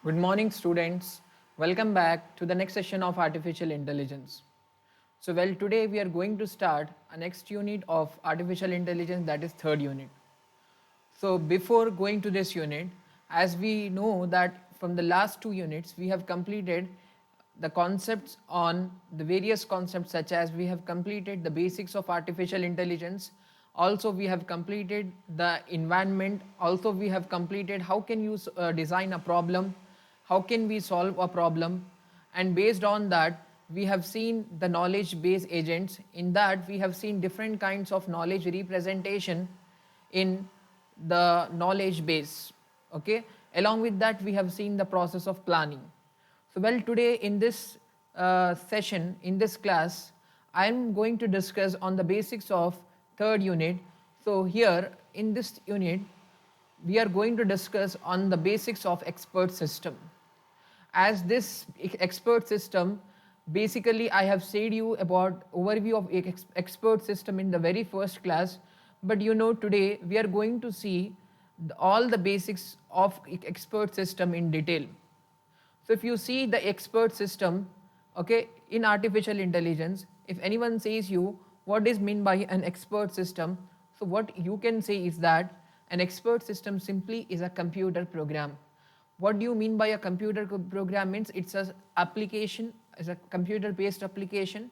Good morning, students. Welcome back to the next session of Artificial Intelligence. Today we are going to start a next unit of Artificial Intelligence, that is third unit. So, before going to this unit, as we know that from the last two units, we have completed the concepts on the various concepts, such as we have completed the basics of artificial intelligence. Also, we have completed the environment. Also, we have completed how can you design a problem, how can we solve a problem, and based on that, we have seen the knowledge based agents. In that, we have seen different kinds of knowledge representation in the knowledge base. Okay, along with that, we have seen the process of planning. Today in this session, in this class, I am going to discuss on the basics of third unit. So here in this unit, we are going to discuss on the basics of expert system. As this expert system, basically I have said you about overview of expert system in the very first class, but today we are going to see all the basics of expert system in detail. So if you see the expert system, okay, in artificial intelligence, if anyone says you what is meant by an expert system, so what you can say is that an expert system simply is a computer program. What do you mean by a computer program? Means it's a application, it's a computer based application.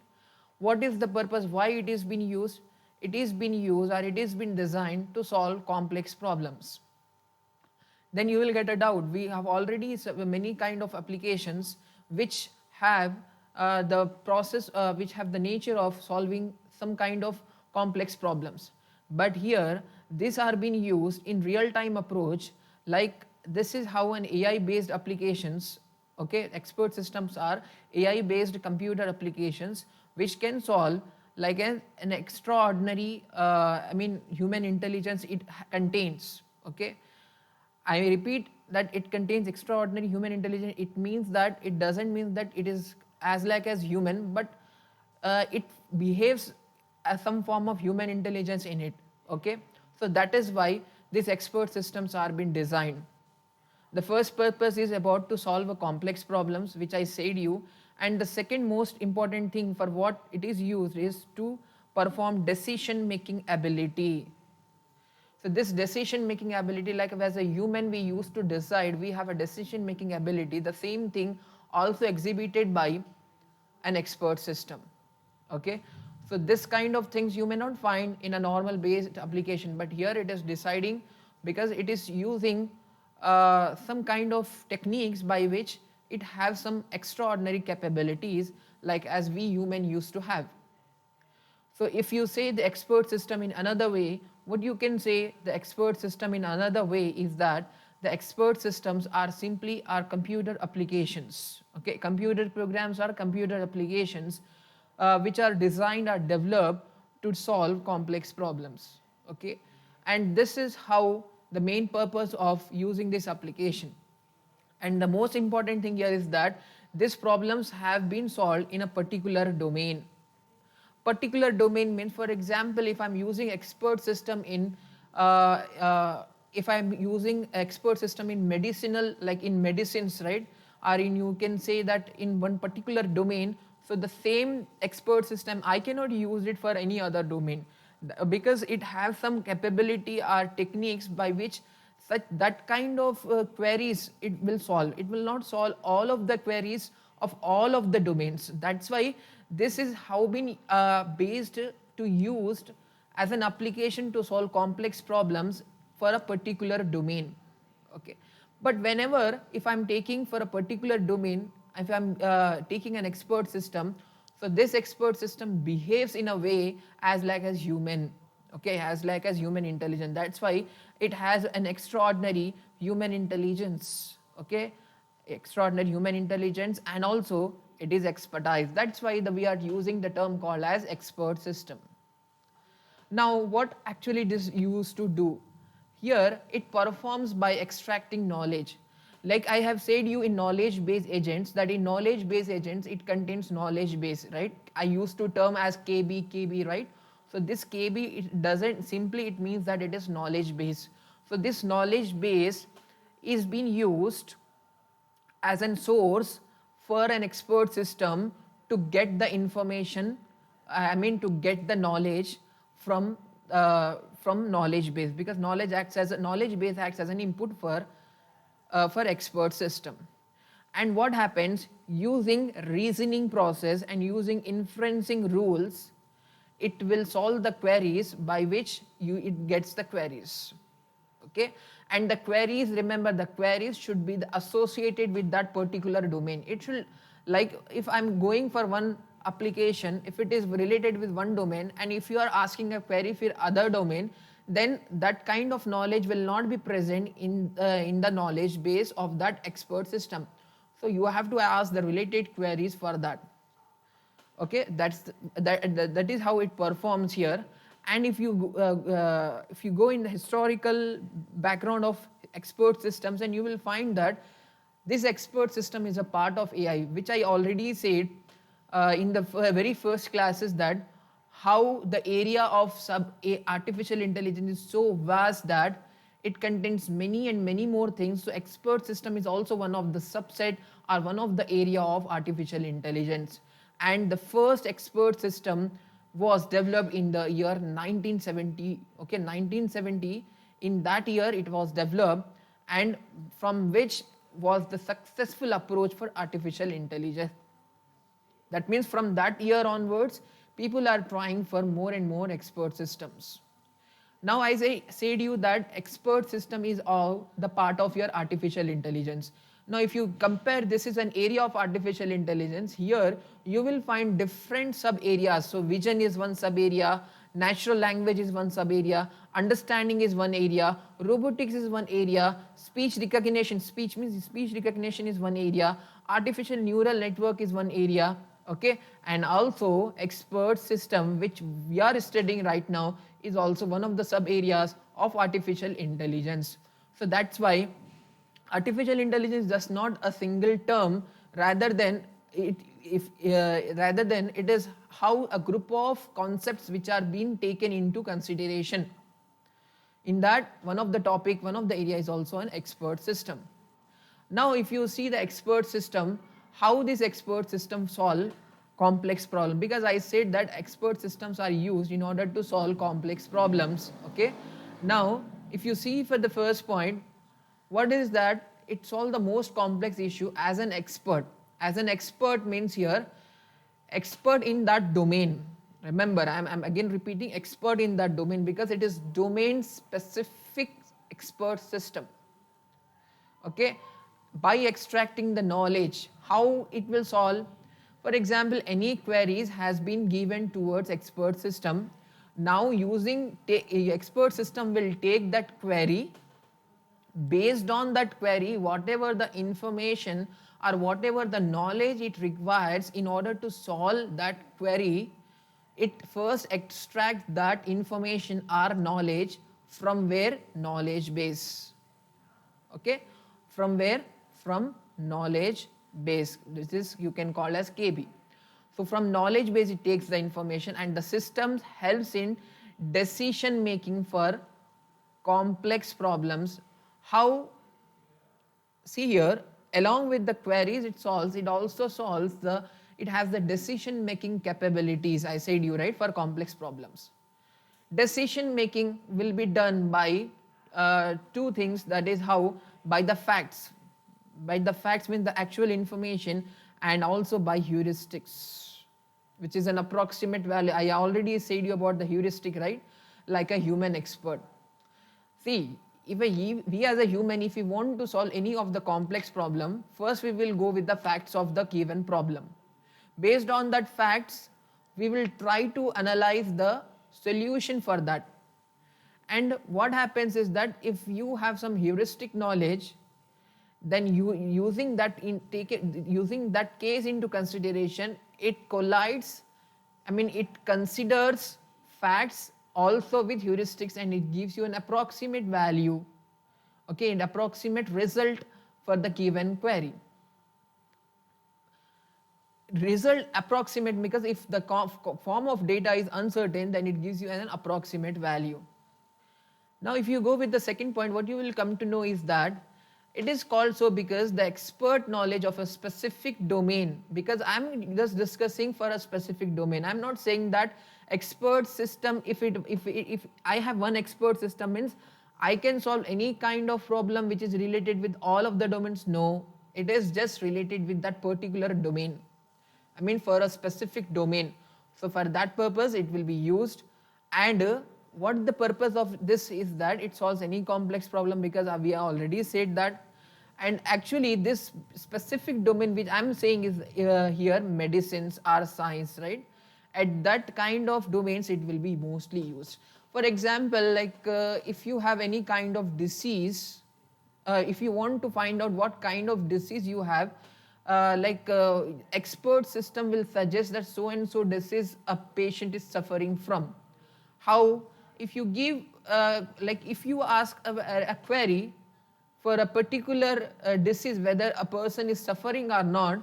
What is the purpose, why it is being used? It is being used, or it is been designed to solve complex problems. Then you will get a doubt. We have already many kind of applications which have the process, which have the nature of solving some kind of complex problems. But here, these are being used in real-time approach. Like this is how an AI-based applications. Okay, expert systems are AI-based computer applications which can solve like an extraordinary, human intelligence it contains. Okay, I repeat that it contains extraordinary human intelligence. It means that it doesn't mean that it is as like as human, but it behaves as some form of human intelligence in it. Okay, so that is why these expert systems are being designed. The first purpose is about to solve a complex problems, which I said you, and the second most important thing for what it is used is to perform decision making ability. So this decision making ability, like as a human we used to decide, we have a decision making ability, the same thing also exhibited by an expert system. Okay, so this kind of things you may not find in a normal based application, but here it is deciding because it is using some kind of techniques by which it has some extraordinary capabilities like as we human used to have. So if you say the expert system in another way, what you can say the expert system in another way is that the expert systems are simply our computer applications. Okay, computer programs are computer applications which are designed or developed to solve complex problems. Okay, and this is how the main purpose of using this application. And the most important thing here is that these problems have been solved in a particular domain. Particular domain means, for example, if I'm using expert system in if I'm using expert system in medicinal, like in medicines, right, or in, you can say that in one particular domain, so the same expert system I cannot use it for any other domain because it has some capability or techniques by which such that kind of queries it will solve. It will not solve all of the queries of all of the domains. That's why this is how been based to used as an application to solve complex problems for a particular domain. Okay, but whenever if I'm taking for a particular domain, if I'm taking an expert system, so this expert system behaves in a way as like as human. Okay, as like as human intelligence. That's why it has an extraordinary human intelligence. Okay, extraordinary human intelligence, and also it is expertise. That's why we are using the term called as expert system. Now, what actually this used to do? Here, it performs by extracting knowledge. Like I have said you in knowledge base agents, that in knowledge base agents, it contains knowledge base, right? I used to term as KB, right? So this KB, it doesn't simply, it means that it is knowledge base. So this knowledge base is being used as a source for an expert system to get the information, to get the knowledge from knowledge base, because knowledge base acts as an input for expert system. And what happens, using reasoning process and using inferencing rules, it will solve the queries by which it gets the queries. Okay, and the queries, remember, the queries should be associated with that particular domain. It should, like if I'm going for one application, if it is related with one domain, and if you are asking a query for other domain, then that kind of knowledge will not be present in the knowledge base of that expert system. So you have to ask the related queries for that. Okay, that is how it performs here. And if you go in the historical background of expert systems, and you will find that this expert system is a part of AI, which I already said in the very first classes, that how the area of artificial intelligence is so vast that it contains many and many more things. So expert system is also one of the subset or one of the area of artificial intelligence. And the first expert system was developed in the year 1970. Okay, 1970, in that year it was developed, and from which was the successful approach for artificial intelligence. That means from that year onwards, people are trying for more and more expert systems. Now, as I said you that expert system is all the part of your artificial intelligence. Now, if you compare, this is an area of artificial intelligence. Here, you will find different sub areas. So, vision is one sub area, natural language is one sub area, understanding is one area, robotics is one area, speech recognition is one area, artificial neural network is one area. Okay, and also expert system, which we are studying right now, is also one of the sub areas of artificial intelligence. So that's why artificial intelligence is just not a single term, rather than it is how a group of concepts which are being taken into consideration. In that, one of the area is also an expert system. Now, if you see the expert system, how this expert system solve complex problem, because I said that expert systems are used in order to solve complex problems. Okay, now if you see for the first point, what is that? It solves the most complex issue as an expert. As an expert means here expert in that domain. Remember, I'm again repeating, expert in that domain, because it is domain specific expert system. Okay, by extracting the knowledge, how it will solve. For example, any queries has been given towards expert system. Now using expert system will take that query. Based on that query, whatever the information or whatever the knowledge it requires in order to solve that query, it first extracts that information or knowledge from where? Knowledge base. Okay, from where? From knowledge base. This is, you can call as KB. So from knowledge base it takes the information, and the system helps in decision making for complex problems. How? See here, along with the queries it has the decision making capabilities, I said you, right, for complex problems. Decision making will be done by two things, that is how? By the facts. By the facts means the actual information, and also by heuristics, which is an approximate value. I already said you about the heuristic, right? Like a human expert. See, if we as a human, if we want to solve any of the complex problem, first we will go with the facts of the given problem. Based on that facts, we will try to analyze the solution for that. And what happens is that if you have some heuristic knowledge, then using that case into consideration, it considers facts also with heuristics, and it gives you an approximate value, okay, an approximate result for the given query. Result approximate, because if the form of data is uncertain, then it gives you an approximate value. Now if you go with the second point, what you will come to know is that It is called so because the expert knowledge of a specific domain, because I'm just discussing for a specific domain. I'm not saying that expert system, if I have one expert system means I can solve any kind of problem which is related with all of the domains. No, it is just related with that particular domain. I mean for a specific domain. So for that purpose it will be used. And what the purpose of this is that it solves any complex problem, because we have already said that. And actually this specific domain which I'm saying is here medicines or science, right? At that kind of domains it will be mostly used. For example, like if you have any kind of disease, if you want to find out what kind of disease you have, expert system will suggest that so and so disease a patient is suffering from. How? If you give if you ask a query for a particular disease whether a person is suffering or not,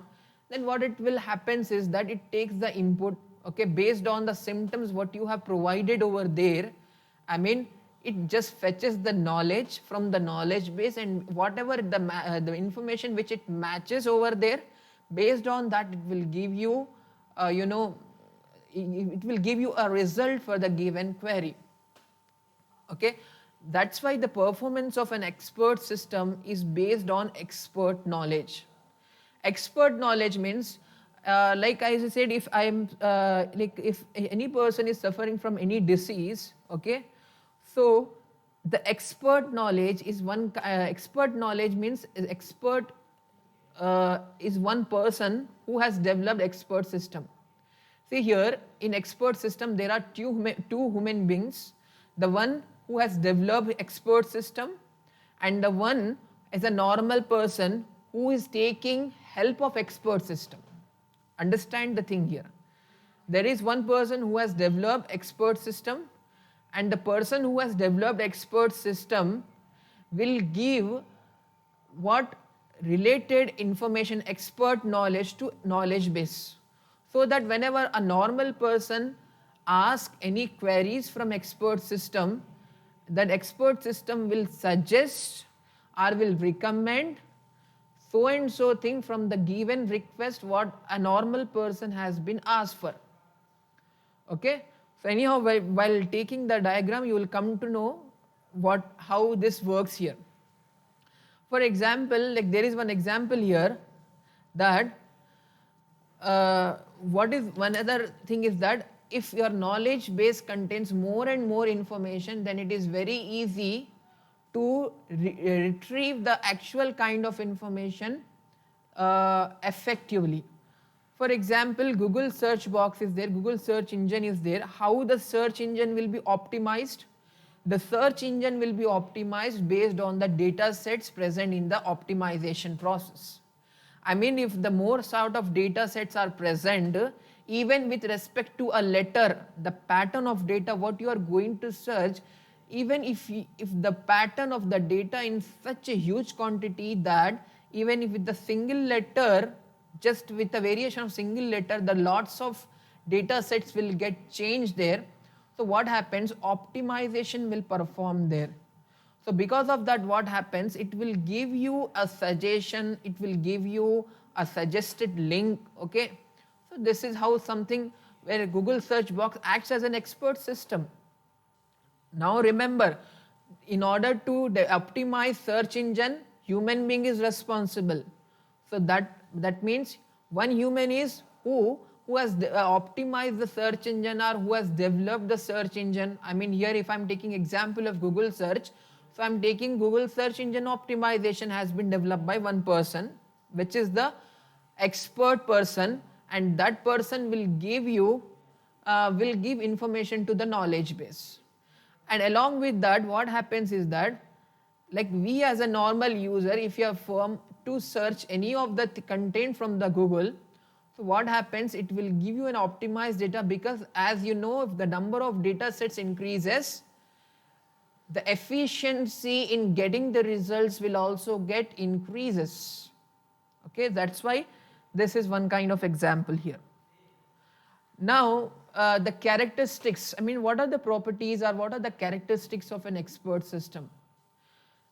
then what it will happens is that it takes the input, okay, based on the symptoms what you have provided over there. I mean it just fetches the knowledge from the knowledge base, and whatever the information which it matches over there, based on that it will give you it will give you a result for the given query. Okay, that's why the performance of an expert system is based on expert knowledge. Expert knowledge means like I said, if I am if any person is suffering from any disease, okay, so the expert knowledge is one expert knowledge means expert is one person who has developed expert system. See here in expert system there are two human beings, the one who has developed expert system and the one is a normal person who is taking help of expert system. Understand the thing here. There is one person who has developed expert system, and the person who has developed expert system will give what related information, expert knowledge to knowledge base, so that whenever a normal person asks any queries from expert system, that expert system will suggest or will recommend so and so thing from the given request what a normal person has been asked for. Okay, so anyhow while taking the diagram you will come to know how this works here. For example, like there is one example here that what is one other thing is that if your knowledge base contains more and more information, then it is very easy to retrieve the actual kind of information effectively. For example, Google search box is there, Google search engine is there. How the search engine will be optimized? The search engine will be optimized based on the data sets present in the optimization process. I mean, if the more sort of data sets are present, even with respect to a letter, the pattern of data what you are going to search, even if the pattern of the data in such a huge quantity that even if with the single letter, just with a variation of single letter, the lots of data sets will get changed there. So what happens? Optimization will perform there. So because of that, what happens? It will give you a suggestion, it will give you a suggested link, okay? So this is how something where Google search box acts as an expert system. Now remember, in order to optimize search engine, human being is responsible. So that means one human is who has optimized the search engine or who has developed the search engine. I mean here if I'm taking example of Google search, so I'm taking Google search engine optimization has been developed by one person, which is the expert person, and that person will give you will give information to the knowledge base. And along with that, what happens is that, like we as a normal user, if you are firm to search any of the content from the Google, so what happens? It will give you an optimized data, because as you know, if the number of data sets increases, the efficiency in getting the results will also get increases. Okay, that's why this is one kind of example here. Now the characteristics, I mean what are the properties or what are the characteristics of an expert system?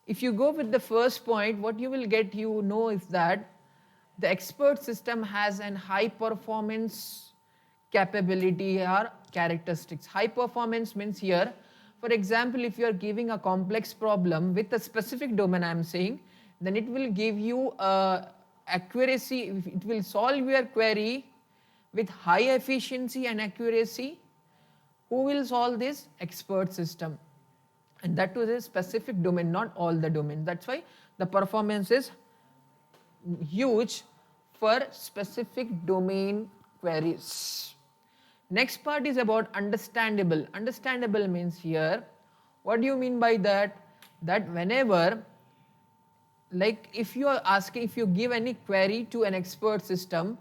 If you go with the first point, what you will get, is that the expert system has an high performance capability or characteristics. High performance means here, for example, if you are giving a complex problem with a specific domain, I am saying, then it will give you accuracy, it will solve your query with high efficiency and accuracy. Who will solve this? Expert system. And that was a specific domain, not all the domains. That's why the performance is huge for specific domain queries. Next part is about understandable. Understandable means here, what do you mean by that? That whenever, like if you give any query to an expert system,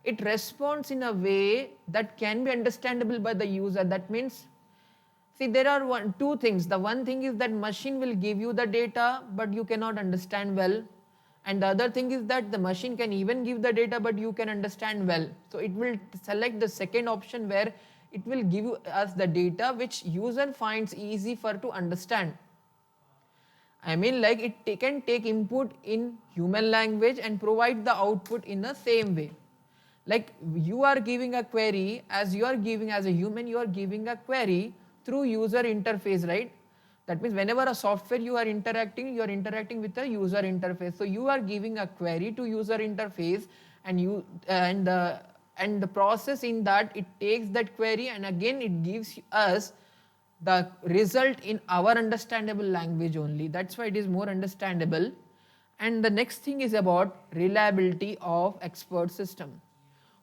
it responds in a way that can be understandable by the user. That means, see, there are two things. The one thing is that machine will give you the data, but you cannot understand well. And the other thing is that the machine can even give the data, but you can understand well. So it will select the second option, where it will give us the data which user finds easy for to understand. I mean, like it can take input in human language and provide the output in the same way. Like you are giving a query, as you are giving as a human, you are giving a query through user interface, right? That means whenever a software you are interacting with a user interface. So you are giving a query to user interface, and the process in that, it takes that query and again it gives us the result in our understandable language only. That's why it is more understandable. And the next thing is about reliability of expert system.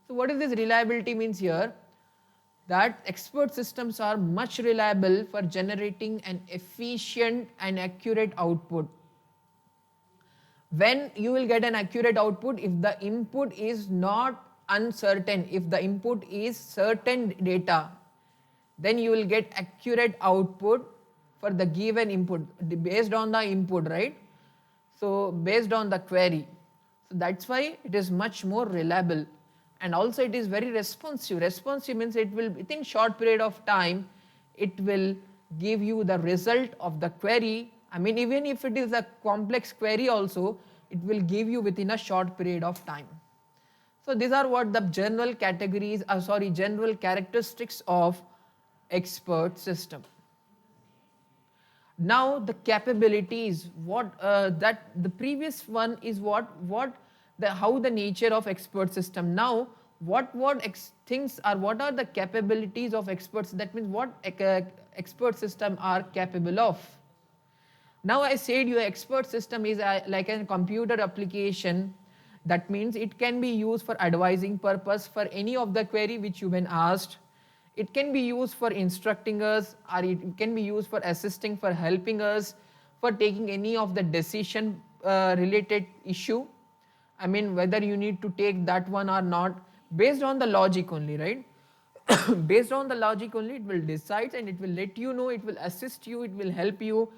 So what is this reliability means here? That expert systems are much reliable for generating an efficient and accurate output. When you will get an accurate output, if the input is not uncertain, if the input is certain data, then you will get accurate output for the given input based on the input, right? So based on the query. So that's why it is much more reliable. And also it is very responsive. Responsive means it will, within short period of time, it will give you the result of the query. I mean, even if it is a complex query also, it will give you within a short period of time. So these are what the general general characteristics of expert system. Now the capabilities, that the previous one is how the nature of expert system. Now what are the capabilities of experts? That means what expert system are capable of. Now I said your expert system is like a computer application. That means it can be used for advising purpose for any of the query which you been asked. It can be used for instructing us, or it can be used for assisting, for helping us, for taking any of the decision related issue. I mean, whether you need to take that one or not, based on the logic only, right? Based on the logic only, it will decide and it will let you know, it will assist you, it will help you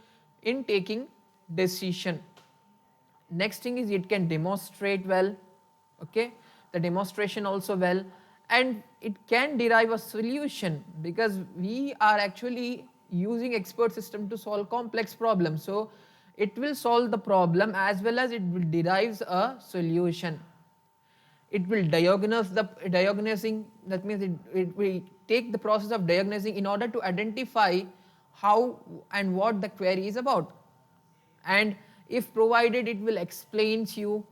in taking decision. Next thing is it can demonstrate well, okay, the demonstration also well, and it can derive a solution, because we are actually using expert system to solve complex problems. So it will solve the problem as well as it will derive a solution. It will diagnosing, that means it will take the process of diagnosing in order to identify how and what the query is about. And if provided, it will explain to you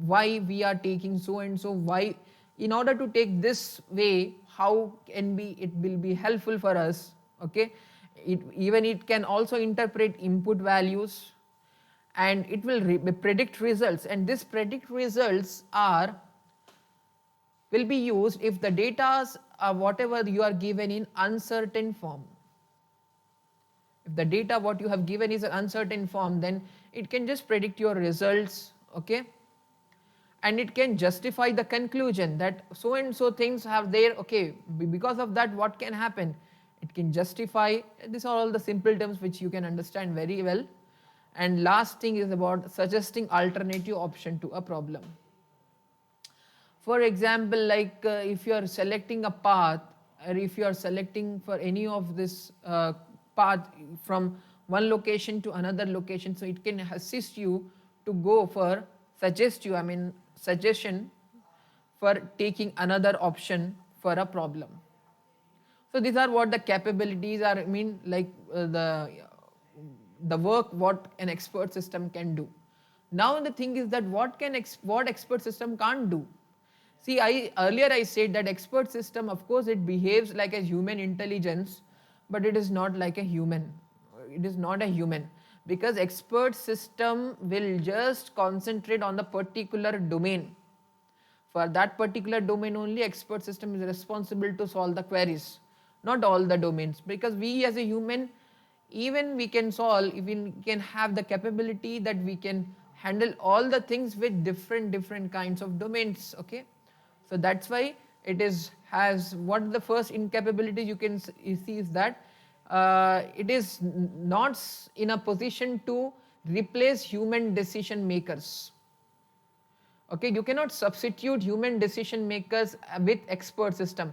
why we are taking so and so, why, in order to take this way, how it will be helpful for us, okay. It can also interpret input values, and it will predict results, and this predict results will be used if the data whatever you are given in uncertain form. If the data what you have given is an uncertain form, then it can just predict your results, okay, and it can justify the conclusion that so and so things have there, okay, because of that what can happen, it can justify. These are all the simple terms which you can understand very well. And last thing is about suggesting alternative option to a problem. For example, like if you are selecting a path, or if you are selecting for any of this path from one location to another location. So it can assist you to go for suggestion for taking another option for a problem. So these are what the capabilities are. The work what an expert system can do. Now the thing is that what expert system can't do. See, earlier I said that expert system, of course, it behaves like a human intelligence, but it is not like a human. It is not a human, because expert system will just concentrate on the particular domain. For that particular domain only, expert system is responsible to solve the queries, not all the domains. Because we as a human, even we can solve, even we can have the capability that we can handle all the things with different kinds of domains. Okay, so that's why it is has what the first incapability you see is that it is not in a position to replace human decision makers. Okay, you cannot substitute human decision makers with expert system.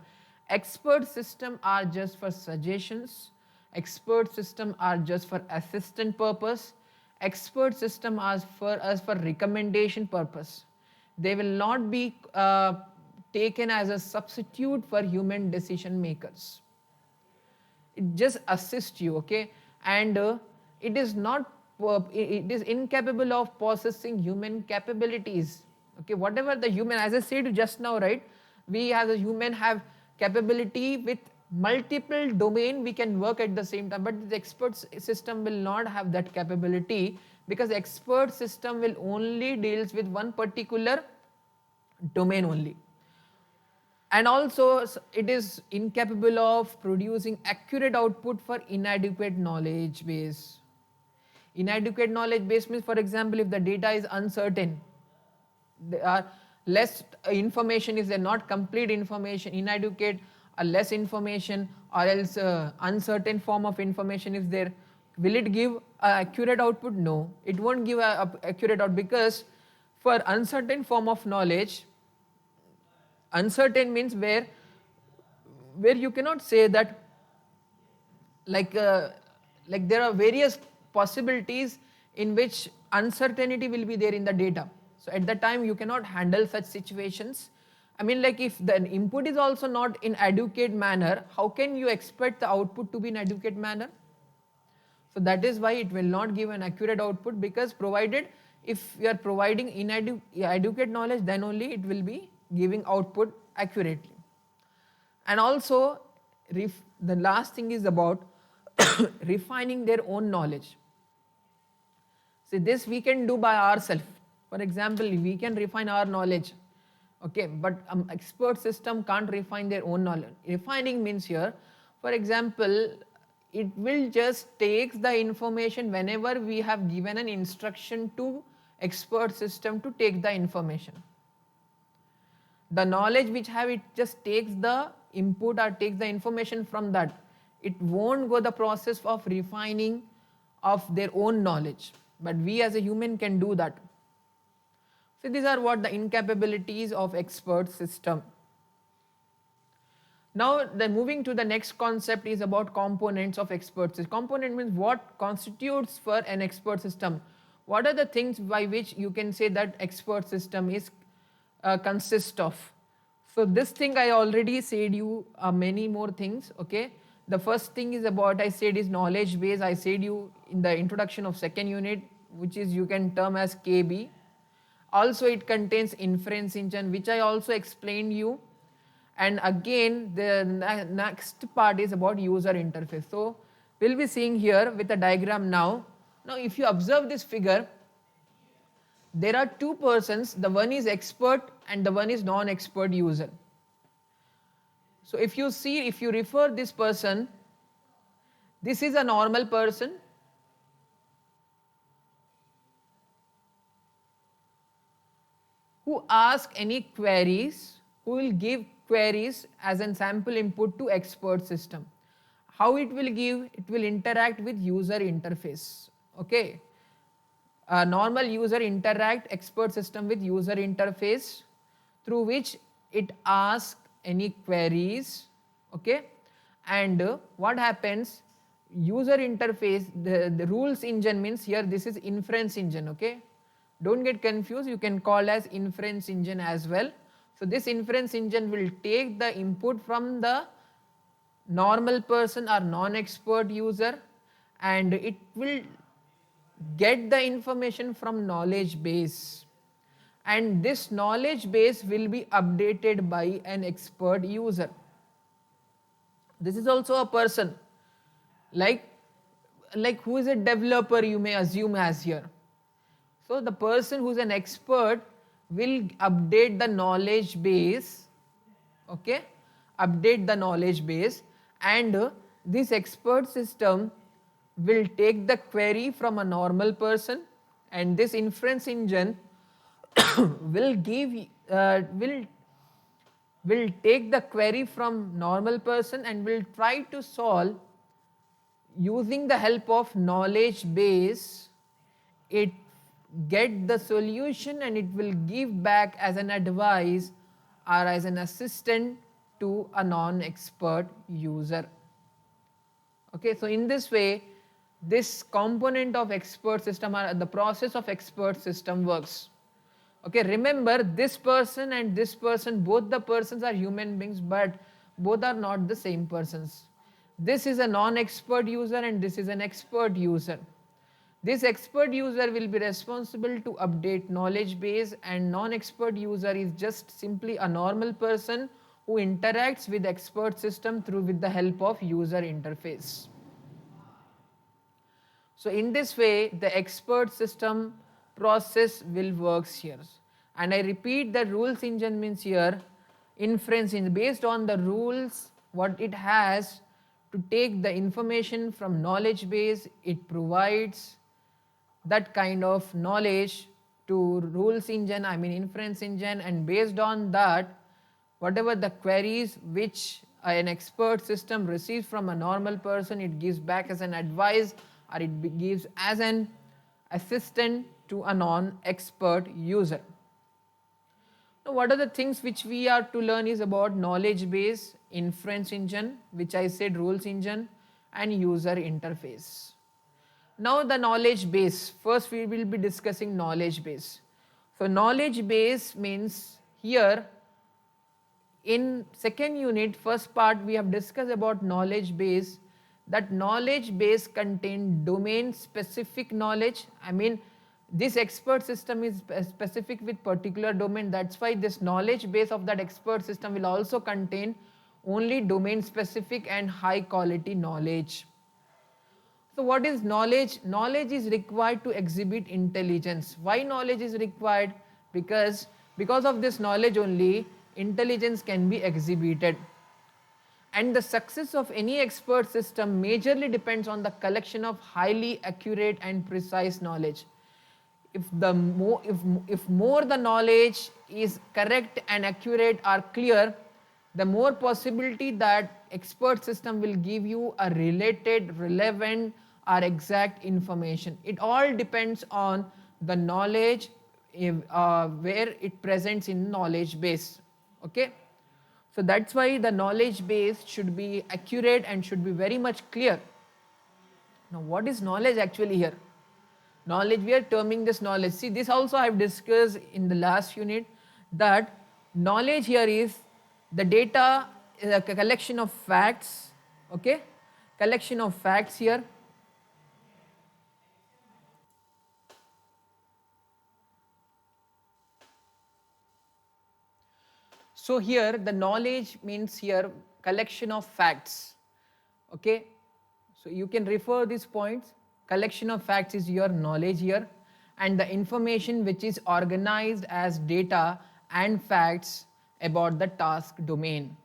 Expert system are just for suggestions. Expert system are just for assistant purpose. Expert system are for us for recommendation purpose. They will not be taken as a substitute for human decision makers. It just assists you, okay, and it is not it is incapable of possessing human capabilities. Okay, whatever the human, as I said just now, right, we as a human have capability with multiple domain, we can work at the same time, but the expert system will not have that capability, because expert system will only deals with one particular domain only. And also it is incapable of producing accurate output for inadequate knowledge base. Inadequate knowledge base means, for example, if the data is uncertain, there are less information, is there not complete information, inadequate or less information, or else uncertain form of information is there, will it give accurate output? No, it won't give a accurate output, because for uncertain form of knowledge, uncertain means where you cannot say that, like there are various possibilities in which uncertainty will be there in the data. So at that time you cannot handle such situations. Like if the input is also not in adequate manner, how can you expect the output to be in adequate manner? So that is why it will not give an accurate output, because provided if you are providing inadequate knowledge, then only it will be giving output accurately. And also the last thing is about refining their own knowledge. See, this we can do by ourselves. For example, we can refine our knowledge, okay, but expert system can't refine their own knowledge. Refining means here, for example, it will just take the information whenever we have given an instruction to expert system to take the information. The knowledge which have, it just takes the input or takes the information from that. It won't go the process of refining of their own knowledge, but we as a human can do that. So these are what the incapabilities of expert system. Now then, moving to the next concept is about components of expert system. Component means what constitutes for an expert system. What are the things by which you can say that expert system is consist of? So this thing I already said you many more things. Okay, the first thing is about, I said, is knowledge base. I said you in the introduction of second unit, which is you can term as KB. Also it contains inference engine, which I also explained you. And again the next part is about user interface. So we'll be seeing here with a diagram now. Now if you observe this figure, there are two persons, the one is expert and the one is non-expert user. So if you see, if you refer this person, this is a normal person, who ask any queries, who will give queries as a sample input to expert system. How it will give? It will interact with user interface. Okay, a normal user interact expert system with user interface, through which it asks any queries. Okay, and what happens? user interface, the rules engine means here this is inference engine, okay? Don't get confused, you can call as inference engine as well. So this inference engine will take the input from the normal person or non-expert user, and it will get the information from knowledge base, and this knowledge base will be updated by an expert user. This is also a person, like who is a developer, you may assume as here. So the person who is an expert will update the knowledge base, okay, update the knowledge base, and this expert system will take the query from a normal person, and this inference engine will give will take the query from normal person and will try to solve using the help of knowledge base. It get the solution and it will give back as an advice or as an assistant to a non-expert user. Okay, so in this way this component of expert system or the process of expert system works. Okay, remember this person and this person, both the persons are human beings, but both are not the same persons. This is a non-expert user and this is an expert user. This expert user will be responsible to update knowledge base, and non-expert user is just simply a normal person who interacts with expert system through with the help of user interface. So in this way the expert system process will works here. And I repeat, the rules engine means here inference engine, based on the rules what it has to take the information from knowledge base, it provides that kind of knowledge to rules engine, I mean inference engine, and based on that whatever the queries which an expert system receives from a normal person, it gives back as an advice or it gives as an assistant to a non-expert user. Now what are the things which we are to learn is about knowledge base, inference engine, which I said rules engine, and user interface. Now the knowledge base, first we will be discussing knowledge base. So knowledge base means here in second unit, first part we have discussed about knowledge base, that knowledge base contain domain specific knowledge. I mean this expert system is specific with particular domain, that's why this knowledge base of that expert system will also contain only domain specific and high quality knowledge. So what is knowledge? Knowledge is required to exhibit intelligence. Why knowledge is required? Because of this knowledge only intelligence can be exhibited. And the success of any expert system majorly depends on the collection of highly accurate and precise knowledge. If more the knowledge is correct and accurate or clear, the more possibility that expert system will give you a related, relevant or exact information. It all depends on the knowledge where it presents in knowledge base. Okay, so that's why the knowledge base should be accurate and should be very much clear. Now what is knowledge actually here? Knowledge, we are terming this knowledge. See, this also I have discussed in the last unit, that knowledge here is the data, is a collection of facts, okay, collection of facts here. So here the knowledge means here collection of facts, okay. So you can refer these points. Collection of facts is your knowledge here, and the information which is organized as data and facts about the task domain.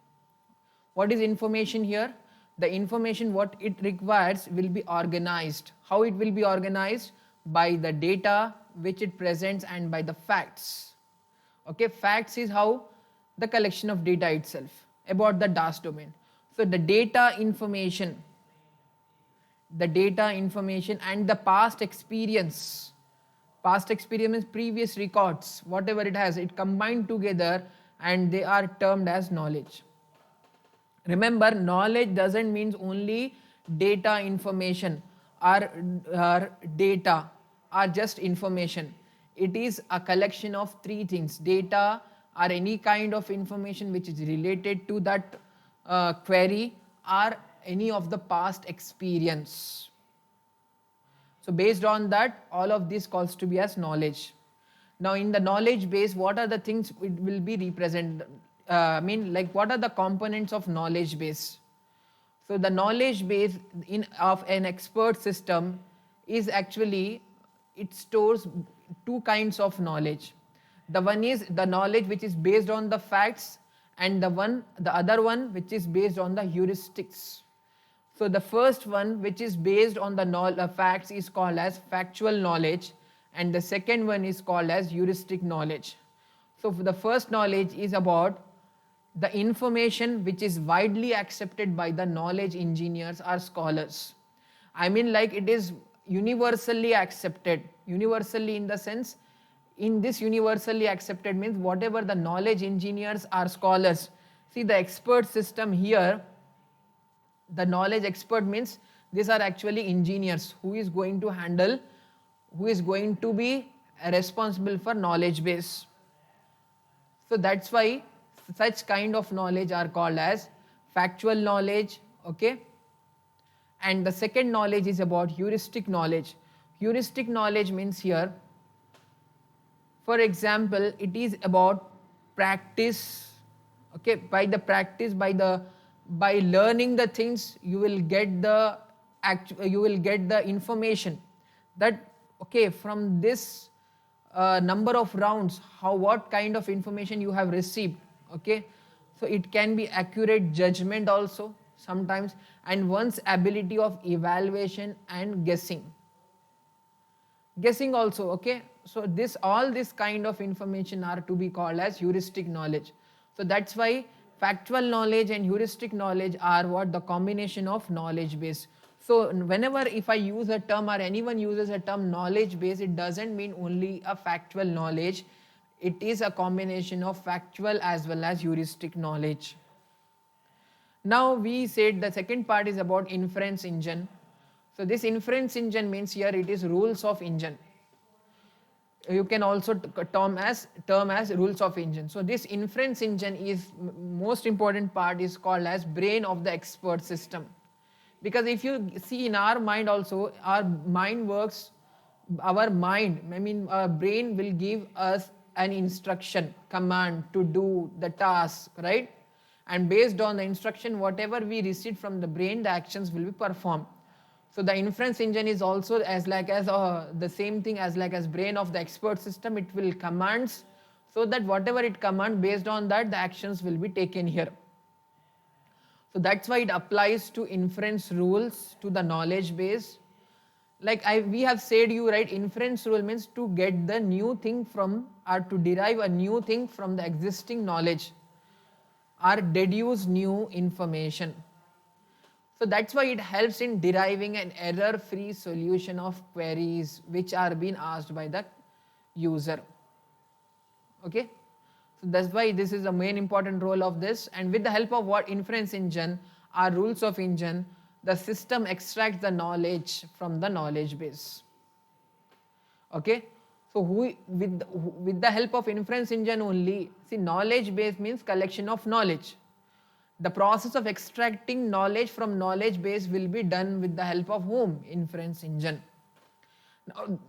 What is information here? The information what it requires will be organized. How it will be organized? By the data which it presents and by the facts. Okay, facts is how the collection of data itself about the task domain. So the data information and the past experience means previous records, whatever it has, it combined together and they are termed as knowledge. Remember, knowledge doesn't mean only data, information, are data, are just information. It is a collection of three things: data or any kind of information which is related to that query, or any of the past experience. So based on that, all of this calls to be as knowledge. Now in the knowledge base, what are the things it will be represented? Like what are the components of knowledge base? So the knowledge base of an expert system is actually, it stores two kinds of knowledge. The one is the knowledge which is based on the facts, and the other one which is based on the heuristics. So the first one, which is based on the facts, is called as factual knowledge, and the second one is called as heuristic knowledge. So the first knowledge is about the information which is widely accepted by the knowledge engineers or scholars. Like it is universally accepted. Universally in the sense, in this universally accepted means whatever the knowledge engineers or scholars. See, the expert system here, the knowledge expert means these are actually engineers who is going to handle, who is going to be responsible for knowledge base. So that's why such kind of knowledge are called as factual knowledge. Okay, and the second knowledge is about heuristic knowledge. Heuristic knowledge means here, for example, it is about practice. Okay, by the practice, by learning the things, you will get the information that, okay, from this number of rounds, what kind of information you have received. Okay, so it can be accurate judgment also sometimes, and one's ability of evaluation and guessing also. Okay, so all this kind of information are to be called as heuristic knowledge. So that's why factual knowledge and heuristic knowledge are what the combination of knowledge base. So whenever if I use a term, or anyone uses a term knowledge base, it doesn't mean only a factual knowledge. It is a combination of factual as well as heuristic knowledge. Now we said the second part is about inference engine. So this inference engine means here it is rules of engine. You can also term as rules of engine. So this inference engine is most important part, is called as brain of the expert system. Because if you see in our mind also, our brain will give us an instruction, command to do the task, right? And based on the instruction, whatever we receive from the brain, the actions will be performed. So the inference engine is also the same thing as brain of the expert system. It will commands, so that whatever it commands, based on that the actions will be taken here. So that's why it applies to inference rules to the knowledge base. Like we have said you, right, inference rule means to get the new thing from, or to derive a new thing from the existing knowledge, or deduce new information. So that's why it helps in deriving an error-free solution of queries which are being asked by the user. Okay, so that's why this is the main important role of this. And with the help of what inference engine or rules of engine, the system extracts the knowledge from the knowledge base. Okay, so with the help of inference engine only, see, knowledge base means collection of knowledge. The process of extracting knowledge from knowledge base will be done with the help of whom? Inference engine.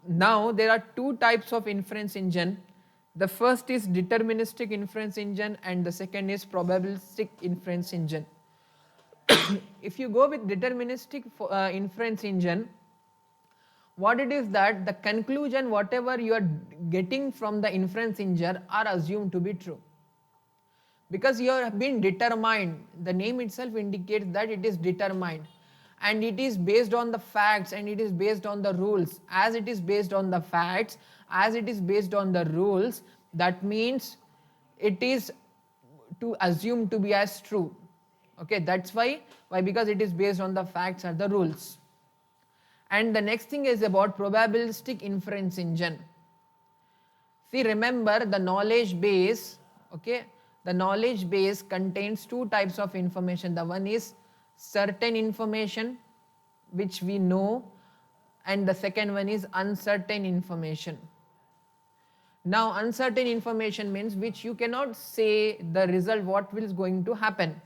Now there are two types of inference engine. The first is deterministic inference engine, and the second is probabilistic inference engine. If you go with deterministic inference engine, what it is that the conclusion whatever you are getting from the inference engine are assumed to be true, because you have been determined. The name itself indicates that it is determined, and it is based on the facts, and it is based on the rules. As it is based on the facts, as it is based on the rules, that means it is to assume to be as true. Okay, that's why because it is based on the facts or the rules. And the next thing is about probabilistic inference engine. See, remember the knowledge base. Okay, the knowledge base contains two types of information. The one is certain information, which we know, and the second one is uncertain information. Now uncertain information means which you cannot say the result what is going to happen.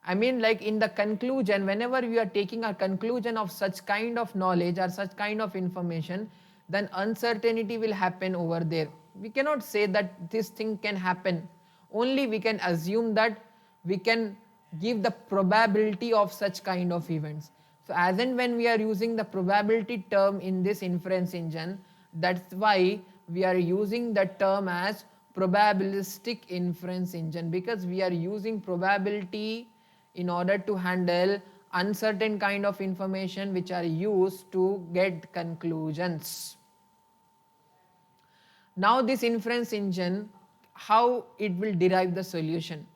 I mean, like in the conclusion, whenever we are taking a conclusion of such kind of knowledge or such kind of information, then uncertainty will happen over there. We cannot say that this thing can happen. Only we can assume that we can give the probability of such kind of events. So as and when we are using the probability term in this inference engine, that's why we are using the term as probabilistic inference engine, because we are using probability in order to handle uncertain kind of information which are used to get conclusions. Now this inference engine, how it will derive the solution?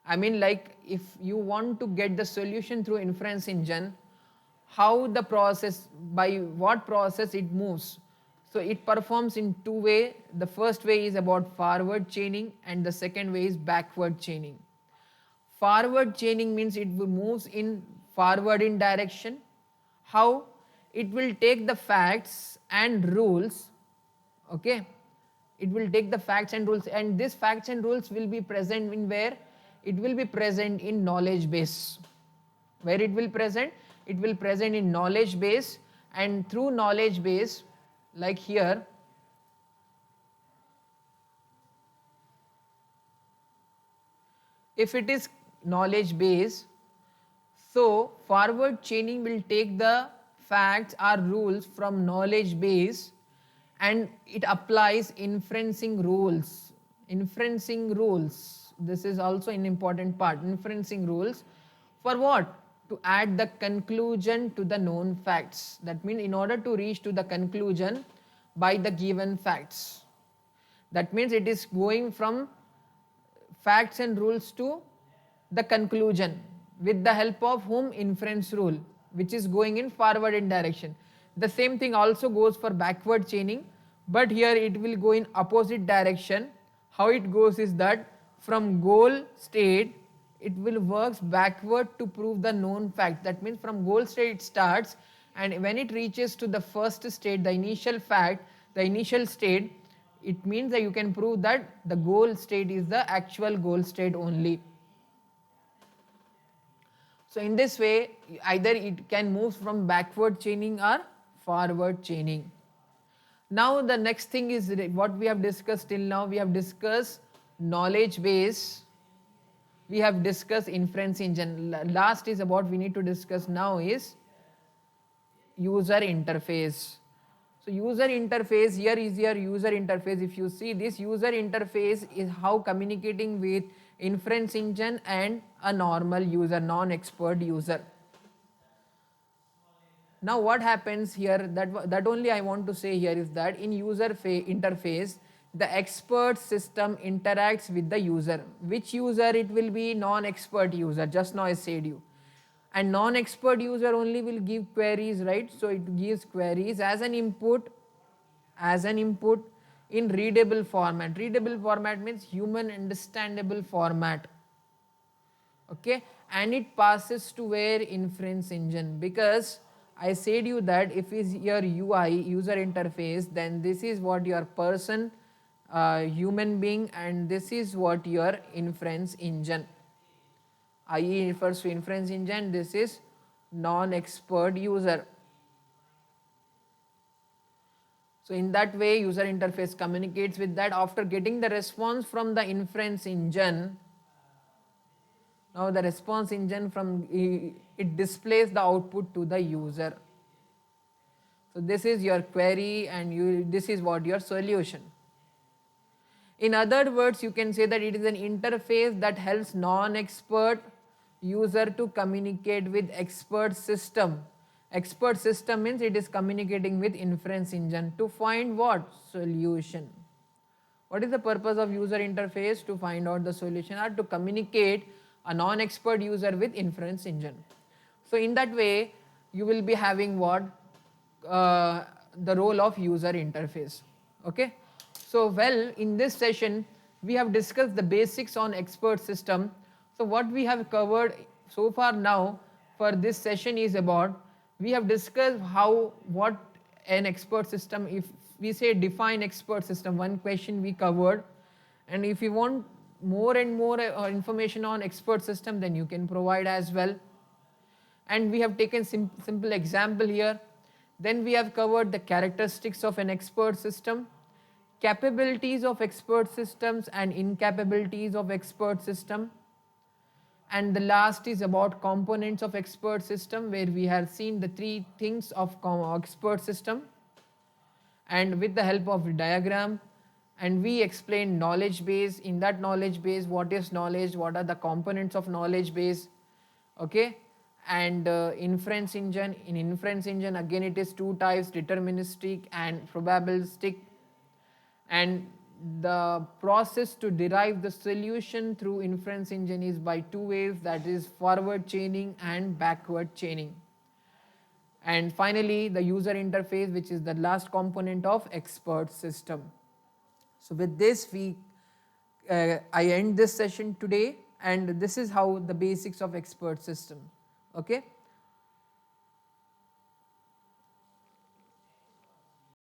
I mean, like if you want to get the solution through inference engine, how the process, by what process it moves? So it performs in two ways. The first way is about forward chaining and the second way is backward chaining. Forward chaining means it moves in forward in direction. How? It will take the facts and rules, okay? It will take the facts and rules, and these facts and rules will be present in where? It will be present in knowledge base. Where it will present? It will present in knowledge base, and through knowledge base, like here, if it is knowledge base, so forward chaining will take the facts or rules from knowledge base and it applies inferencing rules. Inferencing rules, this is also an important part. Inferencing rules for what? To add the conclusion to the known facts. That means in order to reach to the conclusion by the given facts. That means it is going from facts and rules to the conclusion with the help of whom? Inference rule, which is going in forward in direction. The same thing also goes for backward chaining, but here it will go in opposite direction. How it goes is that from goal state it will works backward to prove the known fact. That means from goal state it starts, and when it reaches to the first state, the initial fact, the initial state, it means that you can prove that the goal state is the actual goal state only. So in this way, either it can move from backward chaining or forward chaining. Now the next thing is what we have discussed till now. We have discussed knowledge base, we have discussed inference engine. Last is about we need to discuss now is user interface. So user interface, here is your user interface. If you see this user interface is how communicating with inference engine and a normal user, non-expert user. Now what happens here, that only I want to say here is that in user interface, the expert system interacts with the user. Which user? It will be non-expert user, just now I said you. And non-expert user only will give queries, right? So it gives queries as an input in readable format. Readable format means human understandable format, okay? And it passes to where? Inference engine, because I said you that if is your UI, user interface, then this is what your person, human being, and this is what your inference engine. IE refers to inference engine, this is non-expert user. So in that way user interface communicates with that. After getting the response from the inference engine, now the response engine from it displays the output to the user. So this is your query and this is what your solution. In other words, you can say that it is an interface that helps non-expert user to communicate with expert system. Expert system means it is communicating with inference engine to find what? Solution. What is the purpose of user interface? To find out the solution or to communicate a non-expert user with inference engine. So in that way you will be having what? The role of user interface, okay? So well, in this session we have discussed the basics on expert system. So what we have covered so far now for this session is about we have discussed how what an expert system, if we say define expert system, one question we covered, and if you want more and more information on expert system, then you can provide as well. And we have taken simple example here. Then we have covered the characteristics of an expert system, capabilities of expert systems and incapabilities of expert system, and the last is about components of expert system, where we have seen the three things of expert system, and with the help of diagram, and we explained knowledge base. In that knowledge base, what is knowledge, what are the components of knowledge base, okay. And inference engine, in inference engine again it is two types, deterministic and probabilistic, and the process to derive the solution through inference engine is by two ways, that is forward chaining and backward chaining. And finally the user interface, which is the last component of expert system. So with this I end this session today, and this is how the basics of expert system, okay.